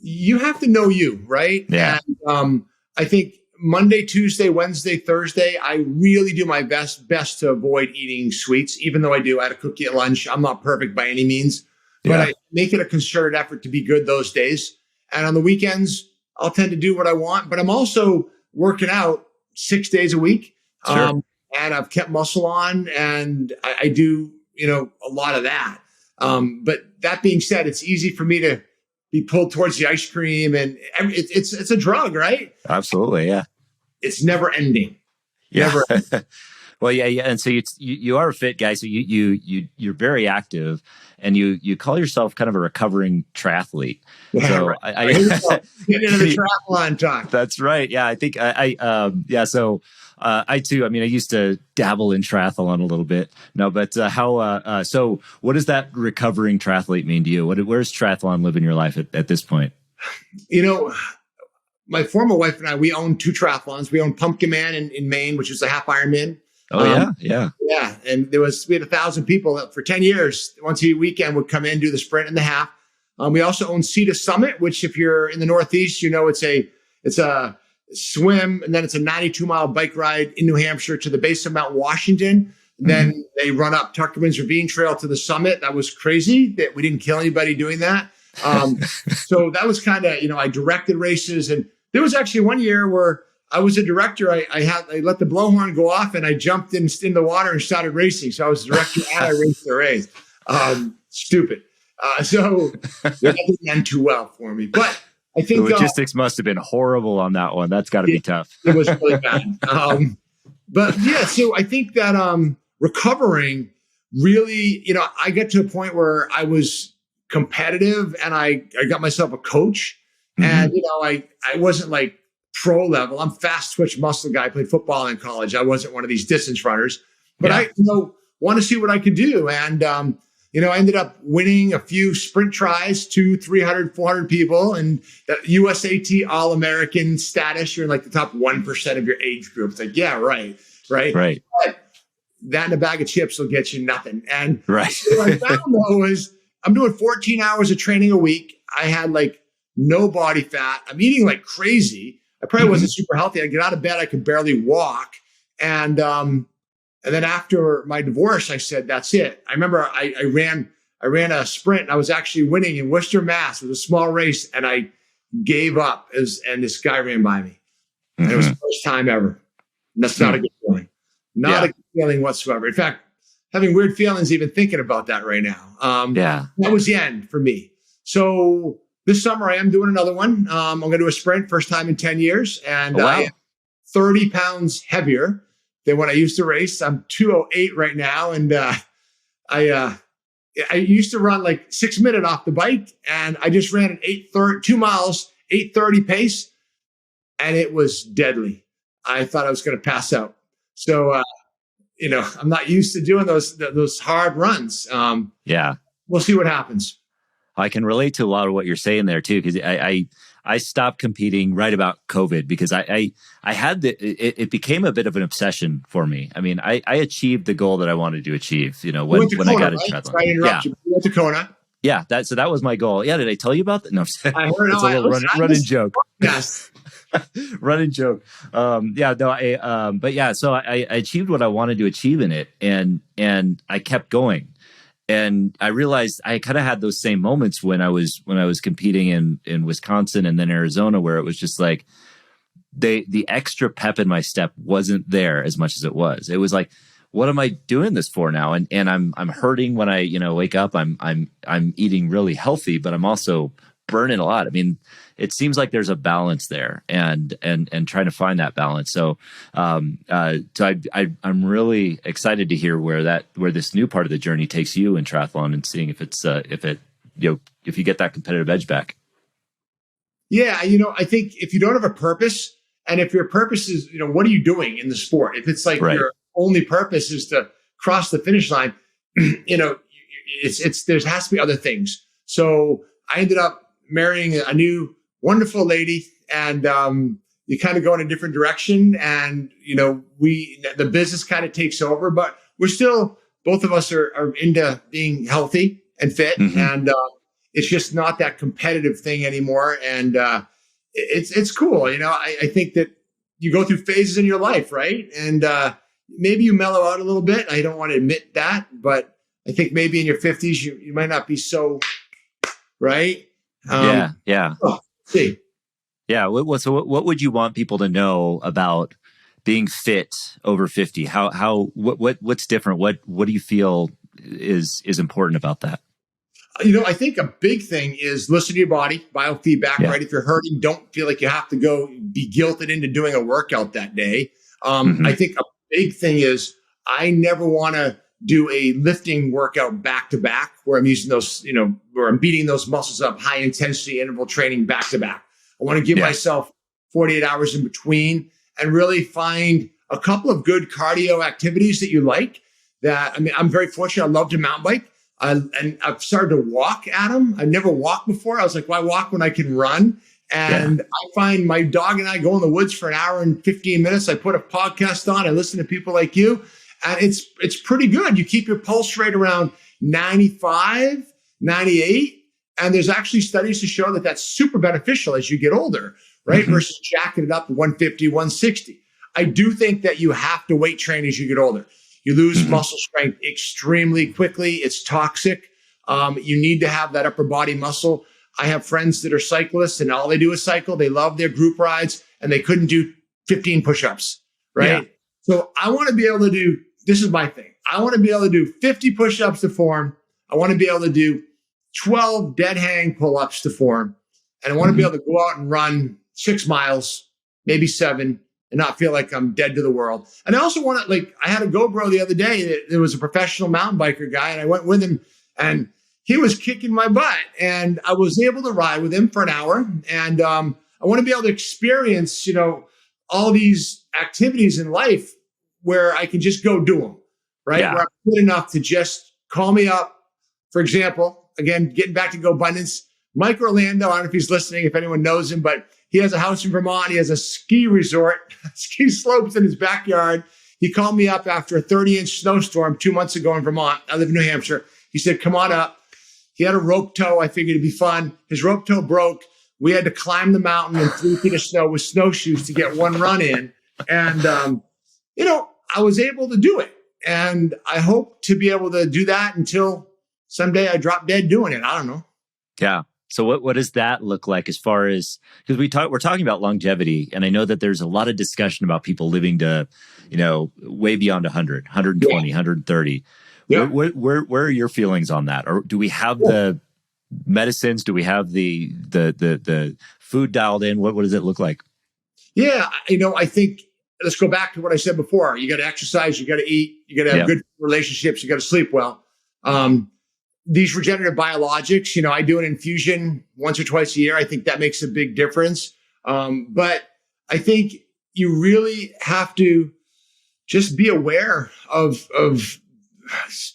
you have to know you, right? Yeah. And, I think Monday, Tuesday, Wednesday, Thursday, I really do my best to avoid eating sweets, even though I do. I had a cookie at lunch. I'm not perfect by any means, but I make it a concerted effort to be good those days. And on the weekends, I'll tend to do what I want, but I'm also working out 6 days a week. Sure. And I've kept muscle on, and I do, a lot of that. But that being said, it's easy for me to be pulled towards the ice cream, and it's a drug, right? Absolutely. Yeah. It's never ending. Yeah. Never ending. Well, yeah. And so you are a fit guy. So you're very active, and you call yourself kind of a recovering triathlete. Yeah, so right. I Get into the triathlon talk. That's right. Yeah. I think So I too. I mean, I used to dabble in triathlon a little bit. No, but so what does that recovering triathlete mean to you? Where's triathlon live in your life at this point? My former wife and I, we own 2 triathlons. We own Pumpkin Man in Maine, which is a half Ironman. Oh, yeah. Yeah. And we had 1,000 people that for 10 years, once a weekend would come in, do the sprint and the half. We also own Sea to Summit, which if you're in the Northeast, it's a swim, and then it's a 92-mile bike ride in New Hampshire to the base of Mount Washington. Mm-hmm. Then they run up Tuckerman's Ravine Trail to the summit. That was crazy that we didn't kill anybody doing that. So that was kind of, I directed races. And there was actually one year where I was a director. I let the blowhorn go off, and I jumped in the water and started racing. So I was the director and I raced the race. Stupid. So that didn't end too well for me. But I think the logistics must have been horrible on that one. That's got to be tough. It was really bad. But yeah, so I think that recovering really, I get to a point where I was competitive, and I got myself a coach. Mm-hmm. And, I wasn't like pro level. I'm fast twitch muscle guy. I played football in college. I wasn't one of these distance runners, but I want to see what I could do. And, I ended up winning a few sprint tries, 200, 300, 400 people, and the USAT All-American status. You're in like the top 1% of your age group. It's like, yeah, right. But that and a bag of chips will get you nothing. And what I found though is I'm doing 14 hours of training a week. I had like no body fat. I'm eating like crazy. I probably wasn't super healthy. I get out of bed, I could barely walk. And then after my divorce, I said, that's it. I remember I ran a sprint, and I was actually winning in Worcester, Mass. It was a small race, and I gave up and this guy ran by me. And it was the first time ever. And that's not a good feeling. Not a good feeling whatsoever. In fact, having weird feelings even thinking about that right now. That was the end for me. So this summer I am doing another one. I'm going to do a sprint, first time in 10 years. And I am 30 pounds heavier than when I used to race. I'm 208 right now. And I used to run like 6 minutes off the bike, and I just ran an 2 miles, 8:30 pace. And it was deadly. I thought I was going to pass out. So, I'm not used to doing those hard runs. We'll see what happens. I can relate to a lot of what you're saying there too, because I stopped competing right about COVID because I had it became a bit of an obsession for me. I mean, I achieved the goal that I wanted to achieve. When I got into triathlon. I interrupt you. You went to Kona. Yeah, that was my goal. Yeah, did I tell you about that? No, I heard it's a little running joke. Yes. Running joke. So I achieved what I wanted to achieve in it, and I kept going. And I realized I kind of had those same moments when I was competing in Wisconsin and then Arizona, where it was just like the extra pep in my step wasn't there as much as it was. It was like, what am I doing this for now? And I'm hurting when I, wake up. I'm eating really healthy, but I'm also burning a lot. I mean, it seems like there's a balance there, and trying to find that balance. So, I'm really excited to hear where this new part of the journey takes you in triathlon, and seeing if you get that competitive edge back. Yeah, I think if you don't have a purpose, and if your purpose is, what are you doing in the sport? If it's like Right. your only purpose is to cross the finish line, there has to be other things. So I ended up marrying a new wonderful lady, and you kind of go in a different direction, and the business kind of takes over, but we're still, both of us are into being healthy and fit, and it's just not that competitive thing anymore. And it's cool. I think that you go through phases in your life, right? And maybe you mellow out a little bit. I don't want to admit that, but I think maybe in your 50s, you might not be so, right? Yeah. Oh, see. Yeah. So what would you want people to know about being fit over 50? What's different? What do you feel is important about that? I think a big thing is listen to your body, biofeedback, right? If you're hurting, don't feel like you have to go be guilted into doing a workout that day. I think a big thing is I never want to do a lifting workout back to back where I'm using those, where I'm beating those muscles up, high intensity interval training back to back. I want to give myself 48 hours in between and really find a couple of good cardio activities that you like. I'm very fortunate. I love to mountain bike. And I've started to walk, Adam. I've never walked before. I was like, why walk when I can run? And I find my dog and I go in the woods for an hour and 15 minutes. I put a podcast on. I listen to people like you. And it's pretty good. You keep your pulse rate around 95, 98. And there's actually studies to show that that's super beneficial as you get older, right? Versus jacking it up to 150, 160. I do think that you have to weight train as you get older. You lose muscle strength extremely quickly. It's toxic. You need to have that upper body muscle. I have friends that are cyclists and all they do is cycle. They love their group rides and they couldn't do 15 push-ups, right? Yeah. So I want to be able to do, this is my thing. I want to be able to do 50 push-ups to form. I want to be able to do 12 dead hang pull-ups to form. And I want to be able to go out and run 6 miles, maybe 7, and not feel like I'm dead to the world. And I also want to, I had a GoPro the other day. There was a professional mountain biker guy, and I went with him, and he was kicking my butt. And I was able to ride with him for an hour. And I want to be able to experience, all these activities in life where I can just go do them, right? Yeah. Where I'm good enough to just call me up. For example, again, getting back to GoBundance, Mike Orlando, I don't know if he's listening, if anyone knows him, but he has a house in Vermont. He has a ski resort, ski slopes in his backyard. He called me up after a 30-inch snowstorm 2 months ago in Vermont. I live in New Hampshire. He said, come on up. He had a rope tow. I figured it'd be fun. His rope tow broke. We had to climb the mountain in 3 feet of snow with snowshoes to get one run in. And, I was able to do it. And I hope to be able to do that until someday I drop dead doing it. I don't know. Yeah. So what does that look like as far as, because we're talking about longevity, and I know that there's a lot of discussion about people living to, way beyond 100, 120, 130. Yeah. Where are your feelings on that? Or do we have the medicines? Do we have the food dialed in? What does it look like? Yeah. I think let's go back to what I said before. You got to exercise, you got to eat, you got to have good relationships, you got to sleep well. These regenerative biologics, I do an infusion once or twice a year. I think that makes a big difference. But I think you really have to just be aware of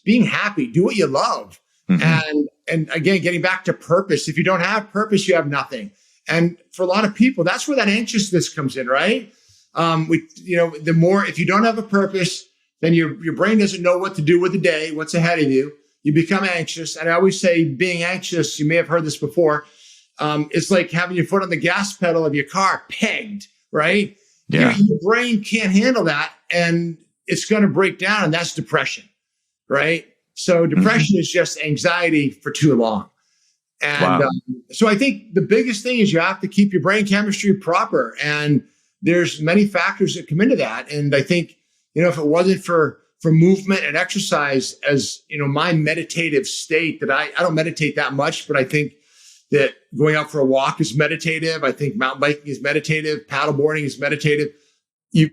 being happy, do what you love. And again, getting back to purpose. If you don't have purpose, you have nothing. And for a lot of people, that's where that anxiousness comes in, right? The more, if you don't have a purpose, then your brain doesn't know what to do with the day, what's ahead of you. You become anxious. And I always say being anxious, you may have heard this before. It's like having your foot on the gas pedal of your car pegged, right? Yeah. Your brain can't handle that. And it's going to break down. And that's depression, right? So depression is just anxiety for too long. And Wow. so I think the biggest thing is you have to keep your brain chemistry proper. And there's many factors that come into that. And I think, if it wasn't for movement and exercise as, my meditative state, that I don't meditate that much, but I think that going out for a walk is meditative. I think mountain biking is meditative. Paddleboarding is meditative. You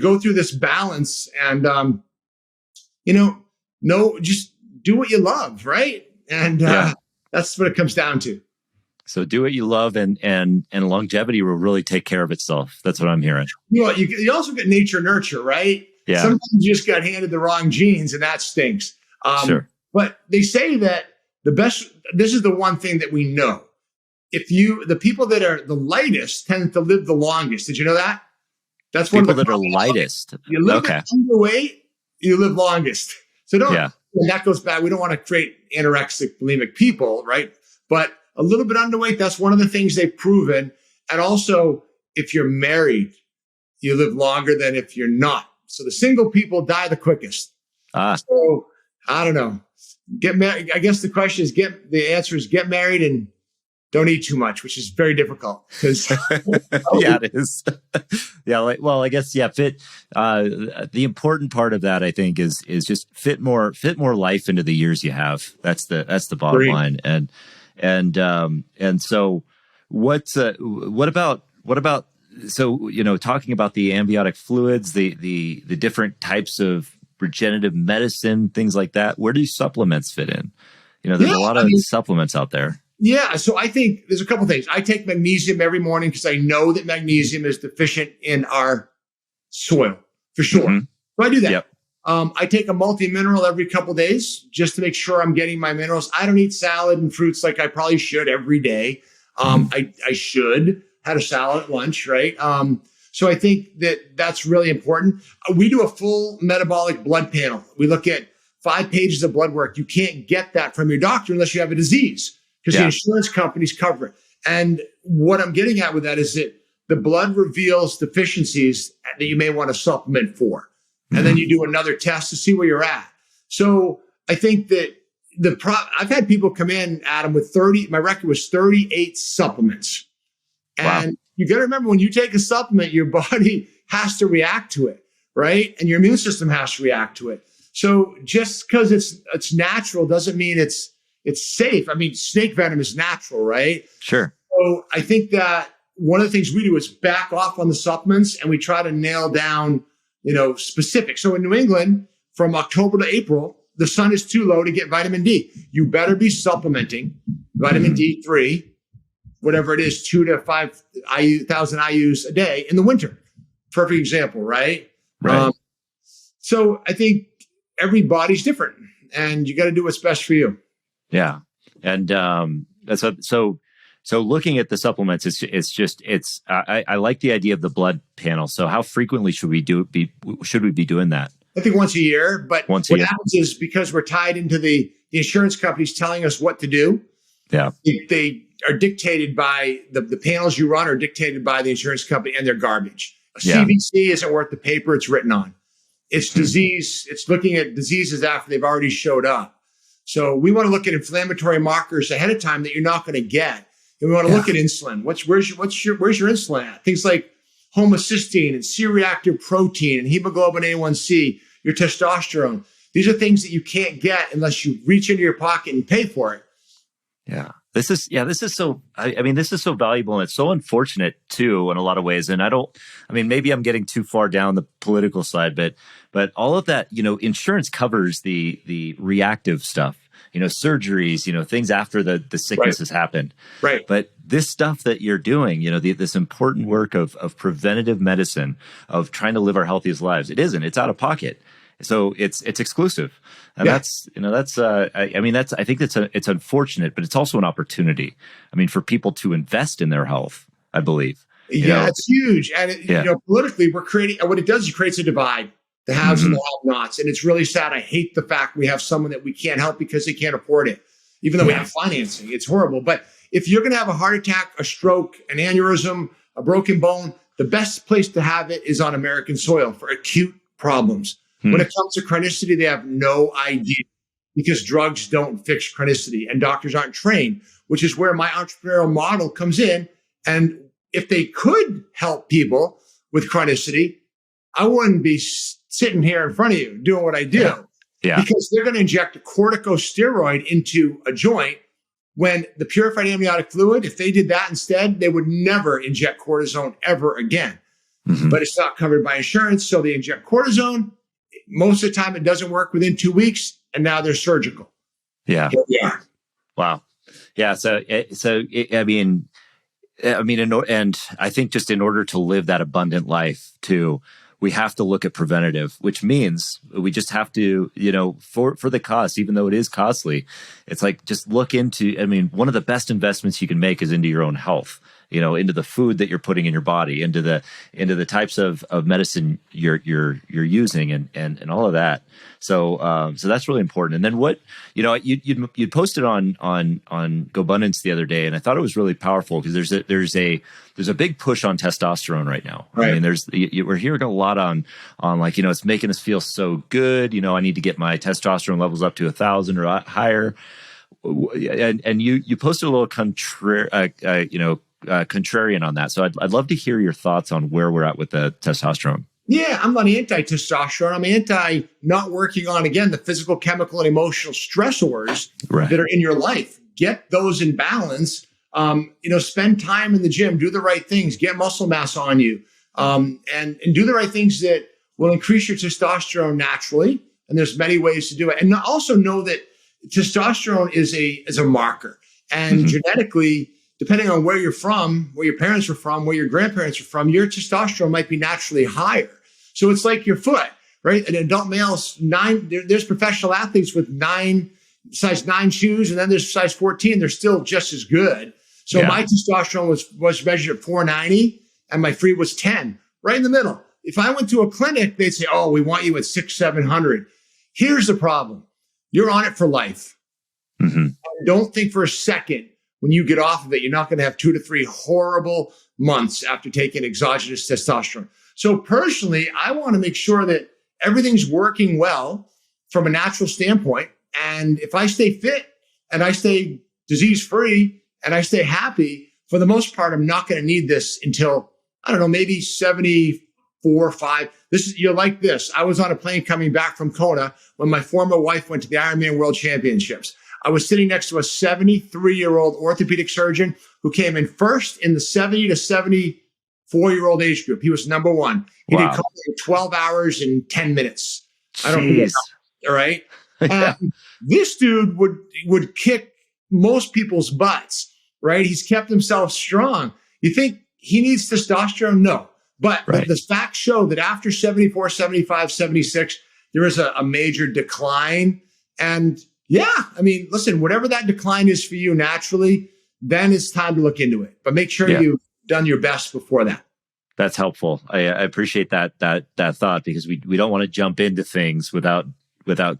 go through this balance and, just do what you love. Right. And, that's what it comes down to. So do what you love, and longevity will really take care of itself. That's what I'm hearing. You also get nature nurture, right? Yeah. Sometimes you just got handed the wrong genes, and that stinks. Sure. But they say that this is the one thing that we know. The people that are the lightest tend to live the longest. Did you know that? That's one People of the that are lightest. You live underweight, you live longest. So and that goes back. We don't want to create anorexic, bulimic people, right? But a little bit underweight, that's one of the things they've proven. And also, if you're married, you live longer than if you're not. So the single people die the quickest. So I don't know. Get married. I guess the answer is get married and don't eat too much, which is very difficult because yeah, it is. I guess fit. The important part of that, I think, is just fit more life into the years you have. That's the bottom line. And so what about talking about the amniotic fluids, the different types of regenerative medicine, things like that. Where do supplements fit in? There's a lot of supplements out there. Yeah. So I think there's a couple things. I take magnesium every morning because I know that magnesium is deficient in our soil for sure. Mm-hmm. So I do that. Yep. I take a multi-mineral every couple days just to make sure I'm getting my minerals. I don't eat salad and fruits like I probably should every day. I should had a salad at lunch, right? So I think that's really important. We do a full metabolic blood panel. We look at 5 pages of blood work. You can't get that from your doctor unless you have a disease, because the insurance companies cover it. And what I'm getting at with that is that the blood reveals deficiencies that you may want to supplement for. And then you do another test to see where you're at. So I think that I've had people come in, Adam, with my record was 38 supplements. And you got to remember, when you take a supplement, your body has to react to it, right? And your immune system has to react to it. So just because it's natural doesn't mean it's safe. I mean, snake venom is natural, right? Sure. So I think that one of the things we do is back off on the supplements, and we try to nail down, specific. So in New England, from October to April, the sun is too low to get vitamin D. You better be supplementing vitamin D3, whatever it is, 2 to 5,000 IUs a day in the winter. Perfect example, right? Right. So I think every body's different, and you got to do what's best for you. Yeah. And so looking at the supplements, I like the idea of the blood panel. So how frequently should we be doing that? I think once a year. But what happens is, because we're tied into the insurance companies telling us what to do. Yeah. They are dictated by the panels you run are dictated by the insurance company, and they're garbage. A CVC isn't worth the paper it's written on. It's disease. It's looking at diseases after they've already showed up. So we want to look at inflammatory markers ahead of time that you're not going to get. And we want to look at insulin. Where's your insulin at? Things like homocysteine and C-reactive protein and hemoglobin A1C, your testosterone. These are things that you can't get unless you reach into your pocket and pay for it. Yeah. This is so valuable, and it's so unfortunate too in a lot of ways. And maybe I'm getting too far down the political side, but all of that, insurance covers the reactive stuff, surgeries, things after the sickness has happened. Right. But this stuff that you're doing, this important work of preventative medicine, of trying to live our healthiest lives, it's out of pocket. So it's exclusive. And I think it's unfortunate, but it's also an opportunity. I mean, for people to invest in their health, I believe. It's huge. And politically, we're creating, what it does is it creates a divide, the haves and the have-nots. And it's really sad. I hate the fact we have someone that we can't help because they can't afford it, even though we have financing. It's horrible. But if you're going to have a heart attack, a stroke, an aneurysm, a broken bone, the best place to have it is on American soil for acute problems. When it comes to chronicity, they have no idea. because drugs don't fix chronicity and doctors aren't trained, which is where my entrepreneurial model comes in. And if they could help people with chronicity, I wouldn't be sitting here in front of you doing what I do. Yeah. Because they're going to inject a corticosteroid into a joint when the purified amniotic fluid, if they did that instead, they would never inject cortisone ever again. But it's not covered by insurance. So they inject cortisone. Most of the time, it doesn't work within 2 weeks. And now they're surgical. Yeah. Yeah. Wow. Yeah. And I think just in order to live that abundant life too, we have to look at preventative, which means we just have to, for the cost, even though it is costly, it's like just look into, one of the best investments you can make is into your own health, into the food that you're putting in your body, into the types of medicine you're using and all of that. So that's really important. And then what, you posted on GoBundance the other day, and I thought it was really powerful because there's a big push on testosterone right now. Right. We're hearing a lot on like, it's making us feel so good. I need to get my testosterone levels up to 1,000 or higher. And you posted a little contrarian on that. So I'd love to hear your thoughts on where we're at with the testosterone. Yeah, I'm not anti-testosterone. I'm anti not working on, again, the physical, chemical, and emotional stressors that are in your life. Get those in balance. Spend time in the gym, do the right things, get muscle mass on you, and do the right things that will increase your testosterone naturally. And there's many ways to do it. And also know that testosterone is a marker. And genetically, depending on where you're from, where your parents were from, where your grandparents are from, your testosterone might be naturally higher. So it's like your foot, right? An adult male's there's professional athletes with size 9 shoes, and then there's size 14. They're still just as good. So my testosterone was measured at 490 and my free was 10, right in the middle. If I went to a clinic, they'd say, oh, we want you at 600-700. Here's the problem. You're on it for life. Don't think for a second when you get off of it, you're not going to have 2 to 3 horrible months after taking exogenous testosterone. So personally, I want to make sure that everything's working well from a natural standpoint. And if I stay fit and I stay disease-free and I stay happy, for the most part, I'm not going to need this until, I don't know, maybe 74, 5. You're like this. I was on a plane coming back from Kona when my former wife went to the Ironman World Championships. I was sitting next to a 73-year-old orthopedic surgeon who came in first in the 70 to 74-year-old age group. He was number one. He did 12 hours and 10 minutes. I don't know. All right. This dude would kick most people's butts, right? He's kept himself strong. You think he needs testosterone? No. But the facts show that after 74, 75, 76, there is a major decline. And listen, whatever that decline is for you naturally, then it's time to look into it. But make sure you've done your best before that. That's helpful. I appreciate that thought, because we don't want to jump into things without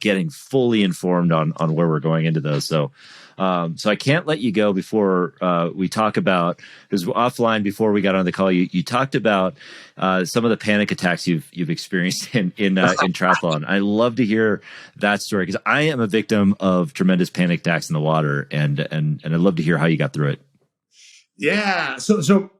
getting fully informed on where we're going into those. So I can't let you go before we talk about, because offline before we got on the call, you talked about some of the panic attacks you've experienced in triathlon. I love to hear that story, because I am a victim of tremendous panic attacks in the water, and I'd love to hear how you got through it. Yeah. So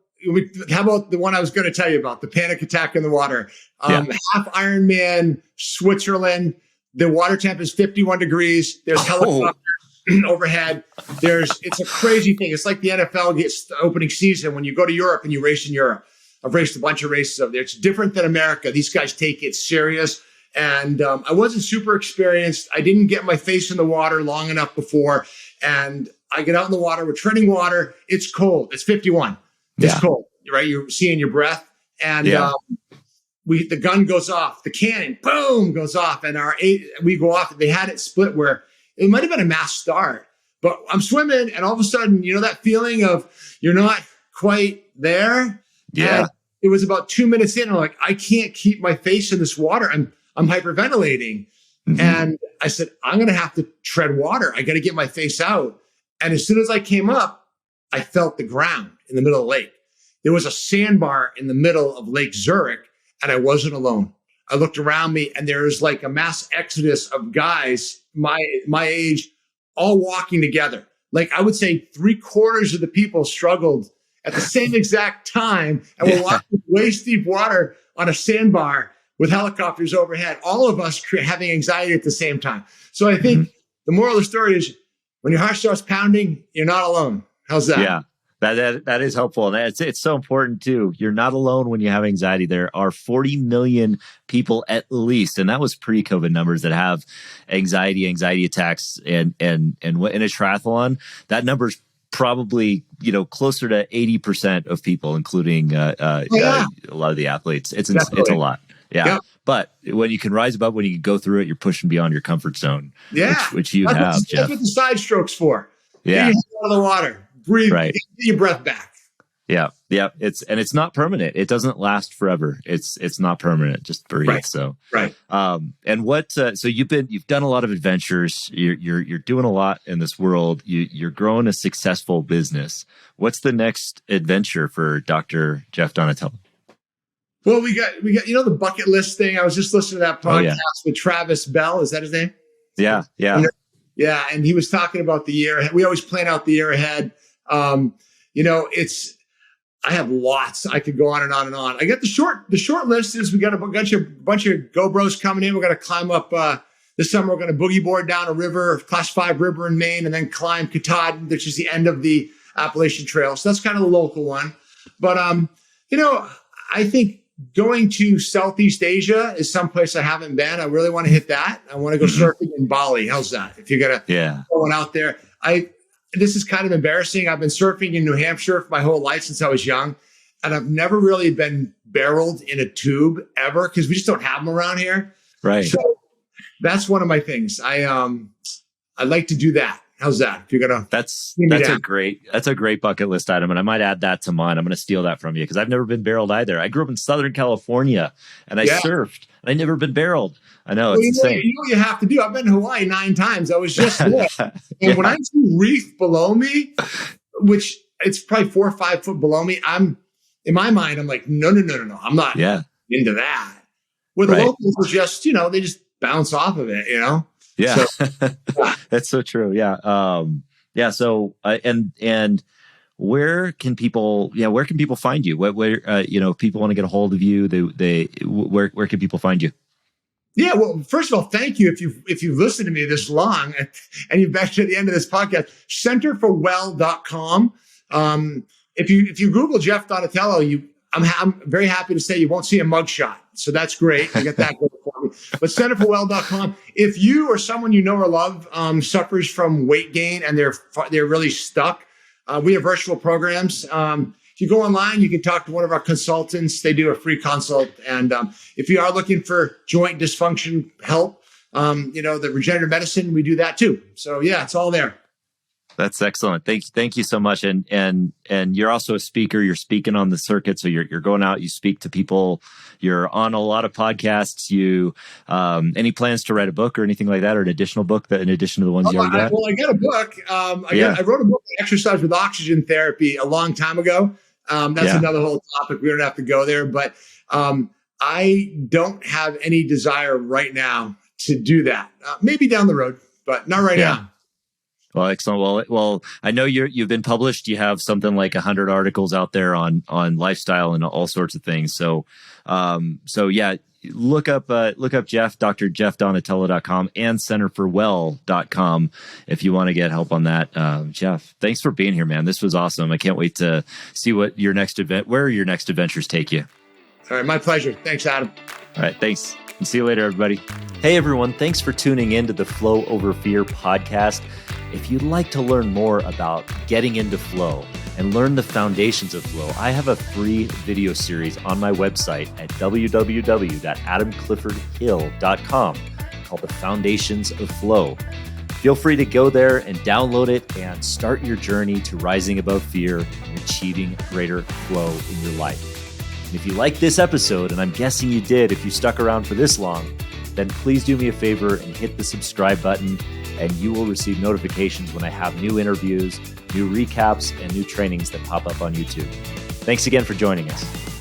how about the one I was going to tell you about, the panic attack in the water? Half Ironman, Switzerland. The water temp is 51 degrees. There's helicopters overhead. It's a crazy thing. It's like the NFL gets the opening season when you go to Europe and you race in Europe. I've raced a bunch of races over there. It's different than America. These guys take it serious. And I wasn't super experienced. I didn't get my face in the water long enough before. And I get out in the water. We're treading water. It's cold. It's 51. It's cold, right? You're seeing your breath. And the gun goes off, the cannon, boom, goes off, and we go off. They had it split where it might have been a mass start, but I'm swimming, and all of a sudden, that feeling of you're not quite there. Yeah. And it was about 2 minutes in, I'm like, I can't keep my face in this water. I'm hyperventilating. And I said, I'm going to have to tread water. I got to get my face out. And as soon as I came up, I felt the ground in the middle of the lake. There was a sandbar in the middle of Lake Zurich. And I wasn't alone. I looked around me and there was like a mass exodus of guys my age, all walking together. Like I would say 3/4 of the people struggled at the same exact time and were walking waist deep water on a sandbar with helicopters overhead, all of us having anxiety at the same time. So I think the moral of the story is when your heart starts pounding, you're not alone. How's that? Yeah. That is helpful. And it's so important too. You're not alone when you have anxiety. There are 40 million people at least, and that was pre-COVID numbers, that have anxiety attacks. And in a triathlon, that number's probably, closer to 80% of people, including a lot of the athletes. It's a lot. Yeah. Yep. But when you can rise above, when you can go through it, you're pushing beyond your comfort zone. Yeah. Which you have, Jeff. That's what the side stroke's for. Yeah. Get your head out of the water. Breathe. Right. Get your breath back. Yeah. Yeah. It's not permanent. It doesn't last forever. It's not permanent. Just breathe. Right. So, right. And what, so you've done a lot of adventures. You're doing a lot in this world. You're growing a successful business. What's the next adventure for Dr. Jeff Donatello? Well, we got, the bucket list thing. I was just listening to that podcast with Travis Bell. Is that his name? Yeah. Yeah. Yeah. And he was talking about the year. We always plan out the year ahead. I have lots. I could go on and on and on. I got the short list is we got a bunch of GoBros coming in. We're going to climb up, this summer. We're going to boogie board down a river, Class 5 river in Maine, and then climb Katahdin, which is the end of the Appalachian Trail. So that's kind of the local one. But, I think going to Southeast Asia is someplace I haven't been. I really want to hit that. I want to go surfing in Bali. How's that? If you're going to go out there, this is kind of embarrassing. I've been surfing in New Hampshire for my whole life since I was young, and I've never really been barreled in a tube ever because we just don't have them around here. Right. So that's one of my things. I'd like to do that. How's that? If you're gonna, that's a great bucket list item, and I might add that to mine. I'm going to steal that from you because I've never been barreled either. I grew up in Southern California, and I surfed. And I've never been barreled. I know, it's insane. You know what you have to do? I've been to Hawaii 9 times. I was just there. And when I see reef below me, which it's probably 4 or 5 foot below me, in my mind, I'm like, no. I'm not into that. Where the locals are just, they just bounce off of it, Yeah. So, that's so true. Yeah. So, and where can people find you? Where if people want to get a hold of you, where can people find you? Yeah. Well, first of all, thank you. If you've listened to me this long and you've back to the end of this podcast, centerforwell.com. If you Google Jeff Donatello, I'm very happy to say you won't see a mugshot. So that's great. I got that going for me. But centerforwell.com. If you or someone you know or love suffers from weight gain and they're really stuck, we have virtual programs. If you go online, you can talk to one of our consultants. They do a free consult. And if you are looking for joint dysfunction help, the regenerative medicine, we do that too. So yeah, it's all there. That's excellent. Thank you so much. And you're also a speaker. You're speaking on the circuit. So you're going out, you speak to people, you're on a lot of podcasts. You, any plans to write a book or anything like that, or an additional book that in addition to the ones you already got? Well, I got a book. I wrote a book, Exercise with Oxygen Therapy, a long time ago. That's another whole topic. We don't have to go there, but I don't have any desire right now to do that. Maybe down the road, but not right now. Well, excellent. Well, I know you've been published. You have something like 100 articles out there on lifestyle and all sorts of things. So yeah, look up Jeff, drjeffdonatello.com and centerforwell.com if you want to get help on that. Jeff, thanks for being here, man. This was awesome. I can't wait to see where your next adventures take you. All right. My pleasure. Thanks, Adam. All right. Thanks. And see you later, everybody. Hey, everyone. Thanks for tuning in to the Flow Over Fear podcast. If you'd like to learn more about getting into flow and learn the foundations of flow, I have a free video series on my website at www.adamcliffordhill.com called The Foundations of Flow. Feel free to go there and download it and start your journey to rising above fear and achieving greater flow in your life. And if you like this episode, and I'm guessing you did if you stuck around for this long, then please do me a favor and hit the subscribe button, and you will receive notifications when I have new interviews, new recaps, and new trainings that pop up on YouTube. Thanks again for joining us.